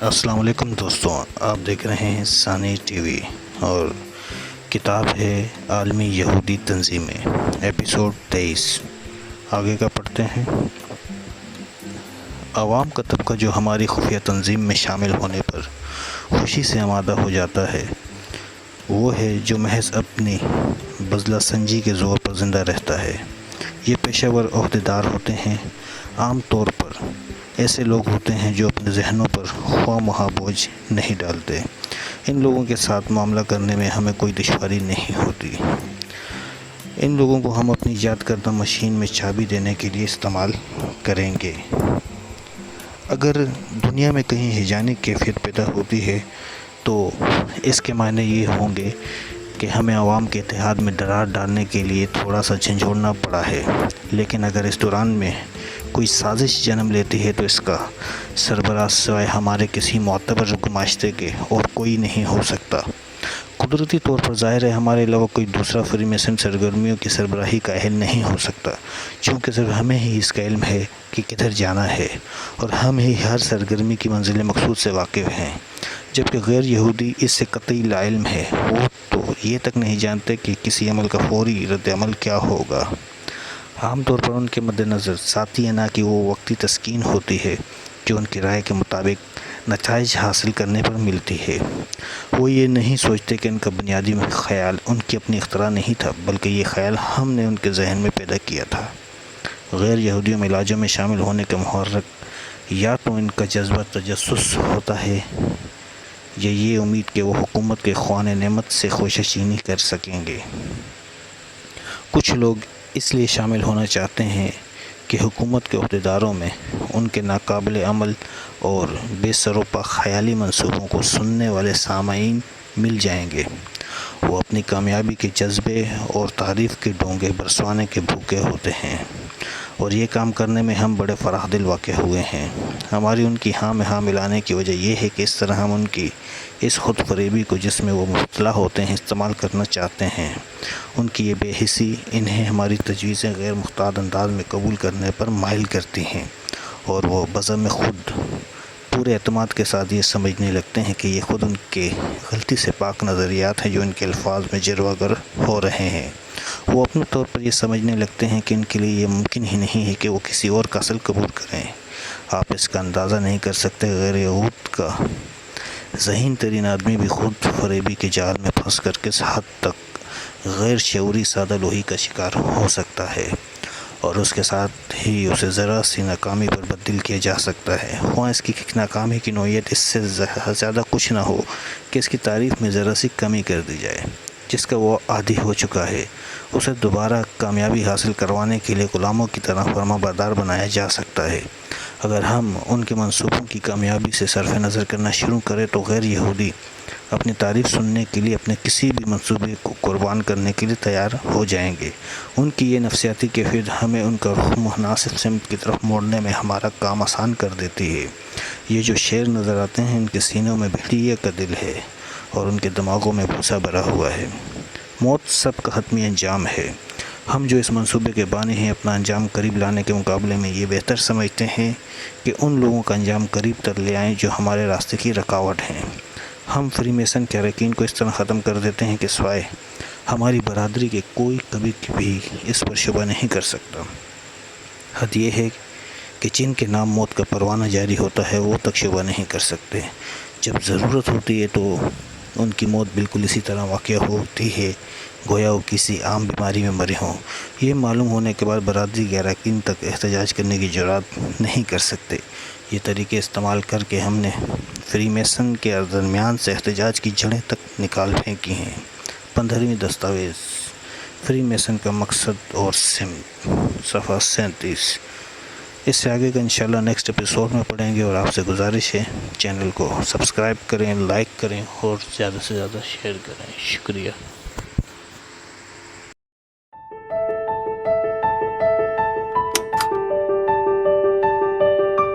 السلام علیکم دوستوں، آپ دیکھ رہے ہیں ثانی ٹی وی اور کتاب ہے عالمی یہودی تنظیمیں، ایپیسوڈ 23 آگے کا پڑھتے ہیں۔ عوام کا طبقہ جو ہماری خفیہ تنظیم میں شامل ہونے پر خوشی سے آمادہ ہو جاتا ہے وہ ہے جو محض اپنی بزلہ سنجی کے زور پر زندہ رہتا ہے۔ یہ پیشہ ور عہدیدار ہوتے ہیں، عام طور پر ایسے لوگ ہوتے ہیں جو اپنے ذہنوں پر خواہ مخواہ بوجھ نہیں ڈالتے۔ ان لوگوں کے ساتھ معاملہ کرنے میں ہمیں کوئی دشواری نہیں ہوتی۔ ان لوگوں کو ہم اپنی یاد کردہ مشین میں چابی دینے کے لیے استعمال کریں گے۔ اگر دنیا میں کہیں ہیجانی کیفیت پیدا ہوتی ہے تو اس کے معنی یہ ہوں گے کہ ہمیں عوام کے اتحاد میں درار ڈالنے کے لیے تھوڑا سا جھنجھوڑنا پڑا ہے، لیکن اگر اس دوران میں کوئی سازش جنم لیتی ہے تو اس کا سربراہ سوائے ہمارے کسی معتبر گماشتے کے اور کوئی نہیں ہو سکتا۔ قدرتی طور پر ظاہر ہے ہمارے علاوہ کوئی دوسرا فری میسن سرگرمیوں کی سربراہی کا اہل نہیں ہو سکتا، چونکہ صرف ہمیں ہی اس کا علم ہے کہ کدھر جانا ہے اور ہم ہی ہر سرگرمی کی منزل مقصود سے واقف ہیں، جبکہ غیر یہودی اس سے قطعی لا علم ہے۔ وہ تو یہ تک نہیں جانتے کہ کسی عمل کا فوری رد عمل کیا ہوگا۔ عام طور پر ان کے مد نظر ذاتی نہ کہ وہ وقتی تسکین ہوتی ہے جو ان کی رائے کے مطابق نتائج حاصل کرنے پر ملتی ہے۔ وہ یہ نہیں سوچتے کہ ان کا بنیادی خیال ان کی اپنی اختراع نہیں تھا، بلکہ یہ خیال ہم نے ان کے ذہن میں پیدا کیا تھا۔ غیر یہودیوں میں علاجوں میں شامل ہونے کا محرک یا تو ان کا جذبہ تجسس ہوتا ہے یا یہ امید کہ وہ حکومت کے خوان نعمت سے خوشہ چینی کر سکیں گے۔ کچھ لوگ اس لیے شامل ہونا چاہتے ہیں کہ حکومت کے عہدیداروں میں ان کے ناقابل عمل اور بے سر و پا خیالی منصوبوں کو سننے والے سامعین مل جائیں گے۔ وہ اپنی کامیابی کے جذبے اور تعریف کے ڈونگے برسوانے کے بھوکے ہوتے ہیں، اور یہ کام کرنے میں ہم بڑے فراخ دل واقع ہوئے ہیں۔ ہماری ان کی ہاں میں ہاں ملانے کی وجہ یہ ہے کہ اس طرح ہم ان کی اس خود فریبی کو جس میں وہ مبتلا ہوتے ہیں استعمال کرنا چاہتے ہیں۔ ان کی یہ بے حسی انہیں ہماری تجویزیں غیر محتاط انداز میں قبول کرنے پر مائل کرتی ہیں، اور وہ بزم خود پورے اعتماد کے ساتھ یہ سمجھنے لگتے ہیں کہ یہ خود ان کے غلطی سے پاک نظریات ہیں جو ان کے الفاظ میں جلوہ گر ہو رہے ہیں۔ وہ اپنے طور پر یہ سمجھنے لگتے ہیں کہ ان کے لیے یہ ممکن ہی نہیں ہے کہ وہ کسی اور کا اصل قبول کریں۔ آپ اس کا اندازہ نہیں کر سکتے، غیر یہود کا ذہین ترین آدمی بھی خود فریبی کے جال میں پھنس کر کس حد تک غیر شعوری سادہ لوہی کا شکار ہو سکتا ہے، اور اس کے ساتھ ہی اسے ذرا سی ناکامی پر بدل کیا جا سکتا ہے، خواہ اس کی ناکامی کی نوعیت اس سے زیادہ کچھ نہ ہو کہ اس کی تعریف میں ذرا سی کمی کر دی جائے۔ جس کا وہ عادی ہو چکا ہے اسے دوبارہ کامیابی حاصل کروانے کے لیے غلاموں کی طرح فرما بردار بنایا جا سکتا ہے۔ اگر ہم ان کے منصوبوں کی کامیابی سے صرف نظر کرنا شروع کریں تو غیر یہودی اپنی تعریف سننے کے لیے اپنے کسی بھی منصوبے کو قربان کرنے کے لیے تیار ہو جائیں گے۔ ان کی یہ نفسیاتی کیفیت ہمیں ان کا رخ مناسب سمت کی طرف موڑنے میں ہمارا کام آسان کر دیتی ہے۔ یہ جو شیر نظر آتے ہیں ان کے سینوں میں بھیڑیے کا دل ہے اور ان کے دماغوں میں بھوسا بھرا ہوا ہے۔ موت سب کا حتمی انجام ہے۔ ہم جو اس منصوبے کے بانی ہیں اپنا انجام قریب لانے کے مقابلے میں یہ بہتر سمجھتے ہیں کہ ان لوگوں کا انجام قریب تر لے آئیں جو ہمارے راستے کی رکاوٹ ہیں۔ ہم فری میسن کے اراکین کو اس طرح ختم کر دیتے ہیں کہ سوائے ہماری برادری کے کوئی کبھی بھی اس پر شبہ نہیں کر سکتا۔ حد یہ ہے کہ جن کے نام موت کا پروانہ جاری ہوتا ہے وہ تک شبہ نہیں کر سکتے۔ جب ضرورت ہوتی ہے تو ان کی موت بالکل اسی طرح واقع ہوتی ہے گویا وہ کسی عام بیماری میں مرے ہوں۔ یہ معلوم ہونے کے بعد برادری کے اراکین تک احتجاج کرنے کی جرات نہیں کر سکتے۔ یہ طریقے استعمال کر کے ہم نے فری میسن کے درمیان سے احتجاج کی جڑیں تک نکال پھینکی ہیں۔ 15ویں دستاویز فری میسن کا مقصد اور سمت، صفحہ 37۔ اس سے آگے کا انشاءاللہ نیکسٹ ایپیسوڈ میں پڑھیں گے، اور آپ سے گزارش ہے چینل کو سبسکرائب کریں، لائک کریں اور زیادہ سے زیادہ شیئر کریں۔ شکریہ۔